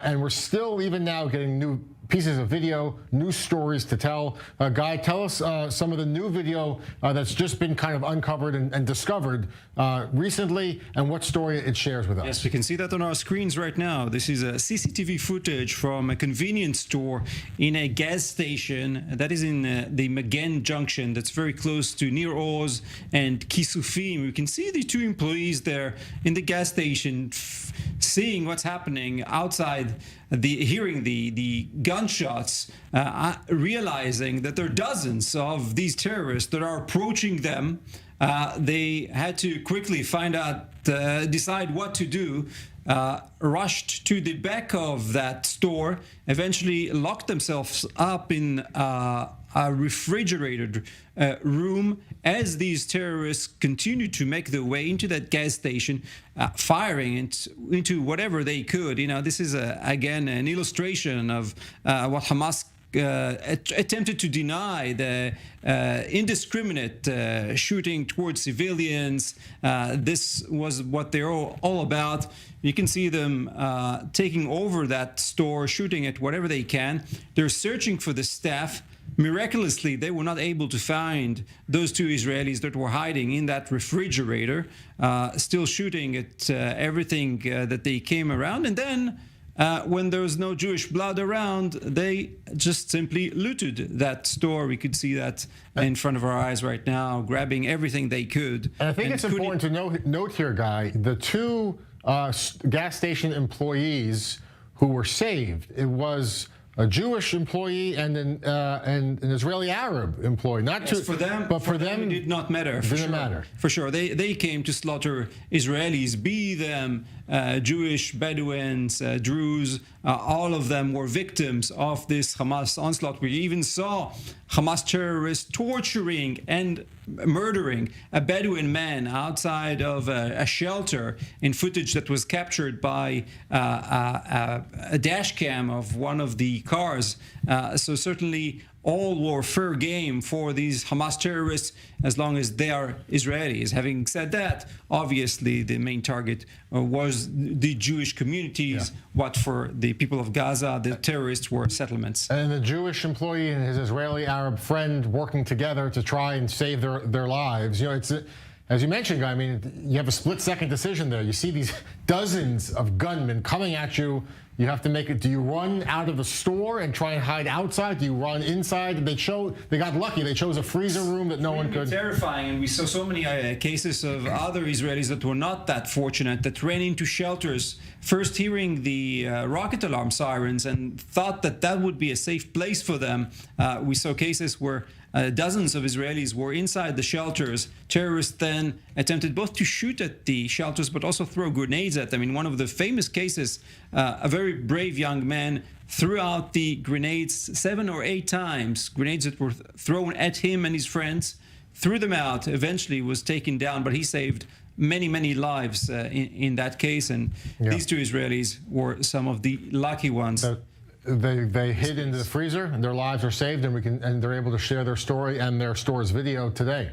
and we're still, even now, getting new pieces of video, new stories to tell. Guy, tell us some of the new video that's just been kind of uncovered and discovered recently, and what story it shares with us. Yes, we can see that on our screens right now. This is a CCTV footage from a convenience store in a gas station that is in the Magen Junction, that's very close to Nir Oz and Kisufim. We can see the two employees there in the gas station, seeing what's happening outside, hearing the gunshots, realizing that there are dozens of these terrorists that are approaching them. They had to quickly decide what to do, rushed to the back of that store, eventually locked themselves up in a refrigerated room as these terrorists continued to make their way into that gas station, firing into whatever they could. You know, this is again an illustration of what Hamas attempted to deny, the indiscriminate shooting towards civilians. This was what they're all about. You can see them taking over that store, shooting at whatever they can. They're searching for the staff. Miraculously, they were not able to find those two Israelis that were hiding in that refrigerator, still shooting at everything that they came around. And then when there was no Jewish blood around, they just simply looted that store. We could see that in front of our eyes right now, grabbing everything they could. And I think it's important to note here, Guy, the two gas station employees who were saved, it was a Jewish employee and an Israeli Arab employee. Not yes, for them, but for them it did not matter. Didn't matter. For sure, they came to slaughter Israelis, be them Jewish, Bedouins, Druze. All of them were victims of this Hamas onslaught. We even saw Hamas terrorists torturing and murdering a Bedouin man outside of a shelter, in footage that was captured by a dash cam of one of the cars. So certainly all were fair game for these Hamas terrorists as long as they are Israelis. Having said that, obviously the main target was the Jewish communities. Yeah. What for the people of Gaza, the terrorists were settlements. And the Jewish employee and his Israeli Arab friend working together to try and save their lives. You know, it's as you mentioned, Guy, I mean, you have a split-second decision there. You see these dozens of gunmen coming at you. You have to make it. Do you run out of the store and try and hide outside? Do you run inside? They got lucky. They chose a freezer room that no one could. Terrifying, and we saw so many cases of other Israelis that were not that fortunate, that ran into shelters, first hearing the rocket alarm sirens and thought that that would be a safe place for them. We saw cases where dozens of Israelis were inside the shelters. Terrorists then attempted both to shoot at the shelters but also throw grenades at them. In one of the famous cases, a very brave young man threw out the grenades 7 or 8 times, grenades that were thrown at him and his friends, threw them out, eventually was taken down, but he saved many lives in that case. And yeah, these two Israelis were some of the lucky ones. They hid into the freezer and their lives are saved, and they're able to share their story and their store's video today.